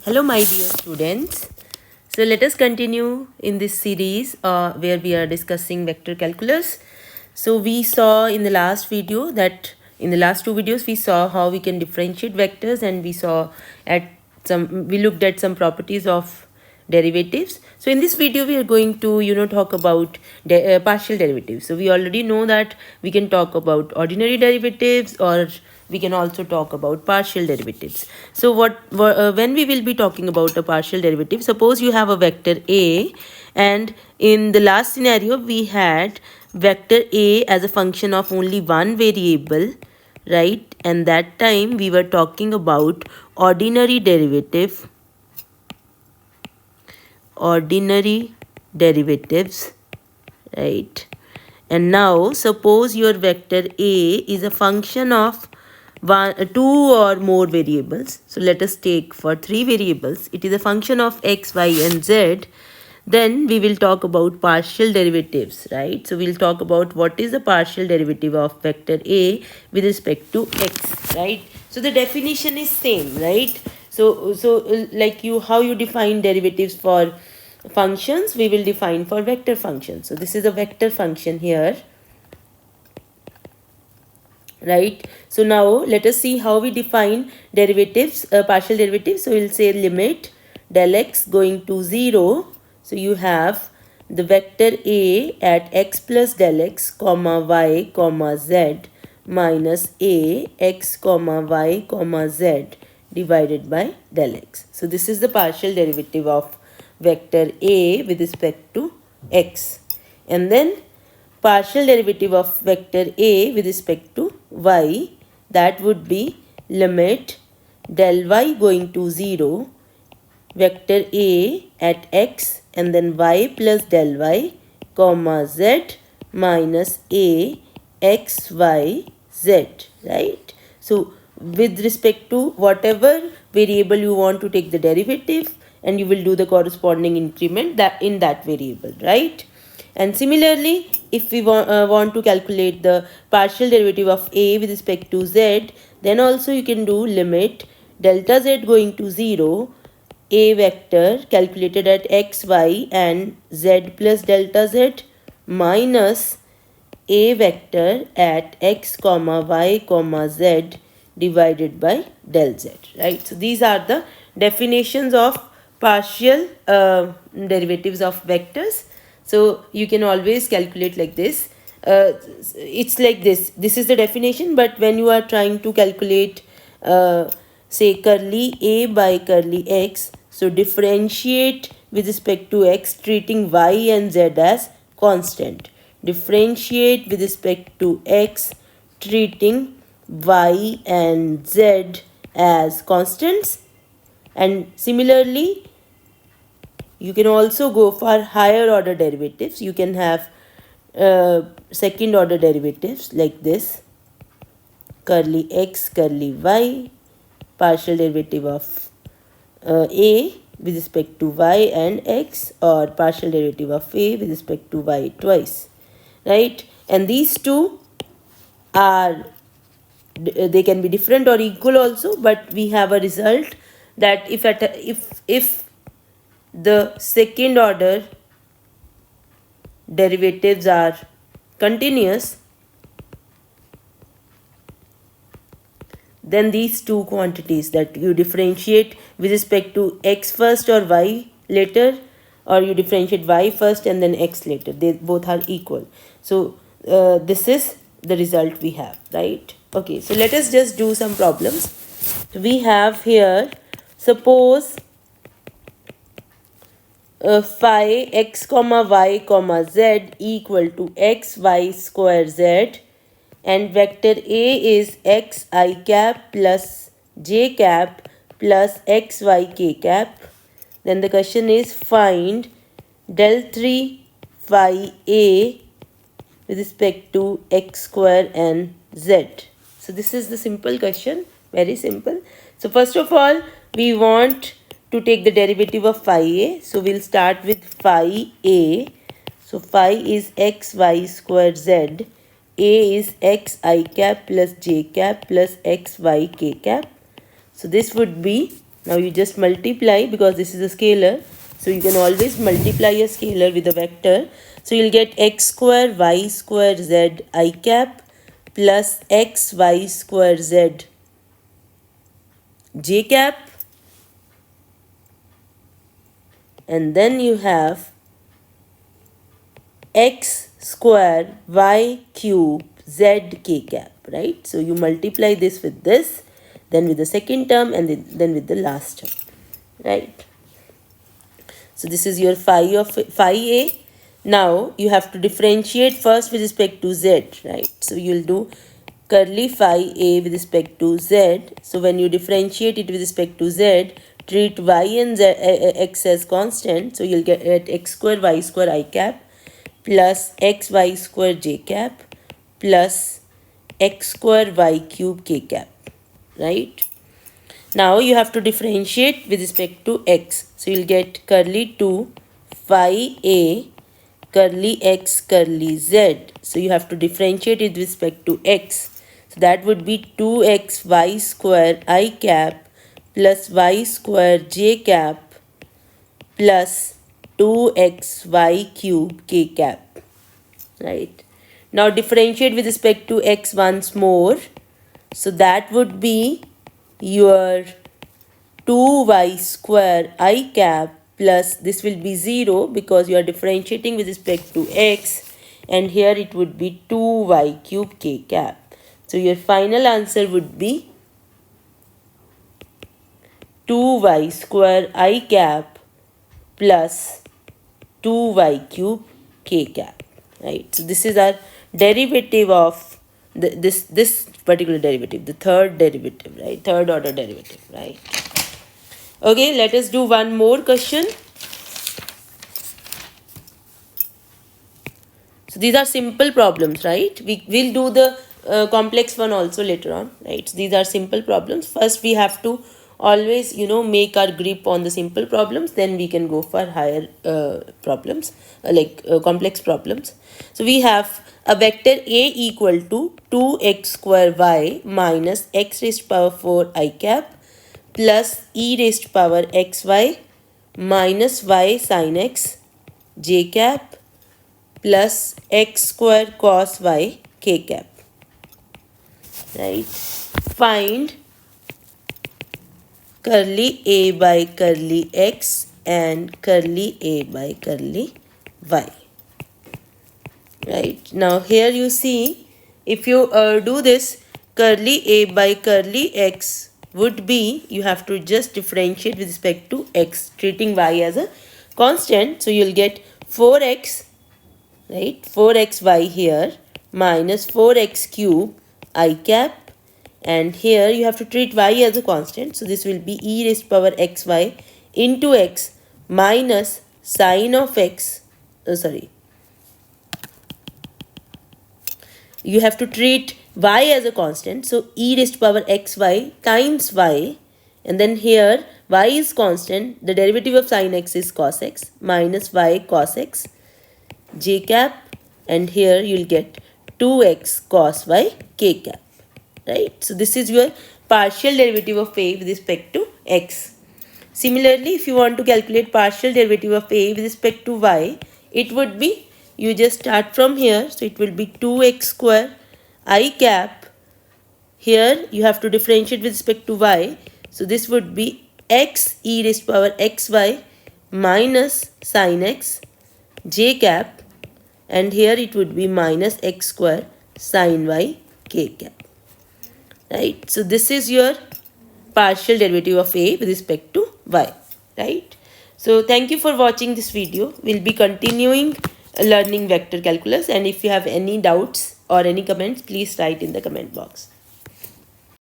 Hello my dear students. So let us continue in this series where we are discussing vector calculus. So we saw in the last video that in the last two videos we saw how we can differentiate vectors, and we looked at some properties of derivatives. So in this video we are going to talk about partial derivatives. So we already know that we can talk about ordinary derivatives, or we can also talk about partial derivatives. So when we will be talking about a partial derivative, suppose you have a vector a, and in the last scenario we had vector a as a function of only one variable, right? And that time we were talking about ordinary derivatives, right? And now suppose your vector a is a function of two or more variables. So let us take for three variables. It is a function of x, y and z. Then we will talk about partial derivatives, right? So we'll talk about what is the partial derivative of vector a with respect to x, right? So the definition is same, right? Like how you define derivatives for functions, we will define for vector functions. So this is a vector function here, right? So now let us see how we define derivatives, partial derivatives. So we'll say limit del x going to 0. So you have the vector a at x plus del x comma y comma z minus a x comma y comma z divided by del x. So this is the partial derivative of vector a with respect to x. And then partial derivative of vector a with respect to y, that would be limit del y going to 0, vector a at x and then y plus del y comma z minus a x y z, right? So with respect to whatever variable you want to take the derivative, and you will do the corresponding increment that in that variable, right? And similarly, if we want to calculate the partial derivative of a with respect to z, then also you can do limit delta z going to 0, a vector calculated at x, y and z plus delta z minus a vector at x comma y comma z divided by del z, right? So these are the definitions of partial derivatives of vectors. So you can always calculate like this. It's like this. This is the definition, but when you are trying to calculate say curly a by curly x, so differentiate with respect to x treating y and z as constant. Differentiate with respect to x treating y and z as constants. And similarly, you can also go for higher order derivatives. You can have second order derivatives like this: curly x curly y, partial derivative of a with respect to y and x, or partial derivative of a with respect to y twice, right? And these two they can be different or equal also, but we have a result that if the second order derivatives are continuous, then these two quantities that you differentiate with respect to x first or y later, or you differentiate y first and then x later, they both are equal. So this is the result we have, right? Okay, so let us just do some problems. We have here, suppose phi x comma y comma z equal to x y square z, and vector a is x I cap plus j cap plus x y k cap. Then the question is find del 3 phi a with respect to x square and z. So this is the simple question, very simple. So first of all, we want to take the derivative of phi a. So we'll start with phi a. So phi is x y square z. A is x I cap plus j cap plus x y k cap. So this would be Now you just multiply because this is a scalar. So you can always multiply a scalar with a vector. So you'll get x square y square z I cap plus x y square z j cap, and then you have x square y cube z k cap, right? So you multiply this, then with the second term, and then with the last term, right? So this is your phi a. Now you have to differentiate first with respect to z, right? So you'll do curly phi a with respect to z. So when you differentiate it with respect to z, treat y and x as constant. So you'll get x square y square I cap plus x y square j cap plus x square y cube k cap, right? Now you have to differentiate with respect to x. So you'll get curly 2 phi a curly x curly z. So you have to differentiate it with respect to x. So that would be 2xy square I cap plus y square j cap plus 2xy cube k cap, right? Now differentiate with respect to x once more. So that would be your 2y square I cap plus this will be 0 because you are differentiating with respect to x, and here it would be 2y cube k cap. So your final answer would be 2y square I cap plus 2y cube k cap, right? So this is our derivative of this particular derivative, the third derivative, right? Third order derivative, right? Okay, let us do one more question. So these are simple problems, right? We will do the complex one also later on, right? So these are simple problems. First we have to always, make our grip on the simple problems, then we can go for higher problems, complex problems. So we have a vector A equal to 2x square y minus x raised to power 4 I cap plus e raised to power xy minus y sin x j cap plus x square cos y k cap, right? Find curly a by curly x and curly a by curly y, right? Now here you see, if you do this, curly a by curly x would be, you have to just differentiate with respect to x, treating y as a constant. So you'll get 4x, right? 4xy here minus 4x cube I cap, and here you have to treat y as a constant. So this will be e raised to power xy into x minus sine of x, you have to treat y as a constant. So e raised to power xy times y, and then here y is constant, the derivative of sine x is cos x minus y cos x j cap, and here you'll get 2x cos y k cap, right? So this is your partial derivative of a with respect to x. Similarly, if you want to calculate partial derivative of a with respect to y, it would be, you just start from here. So it will be 2x square I cap. Here you have to differentiate with respect to y. So this would be x e raised to power xy minus sin x j cap, and here it would be minus x square sin y k cap, right? So this is your partial derivative of a with respect to y, right? So thank you for watching this video. We'll be continuing learning vector calculus, and if you have any doubts or any comments, please write in the comment box.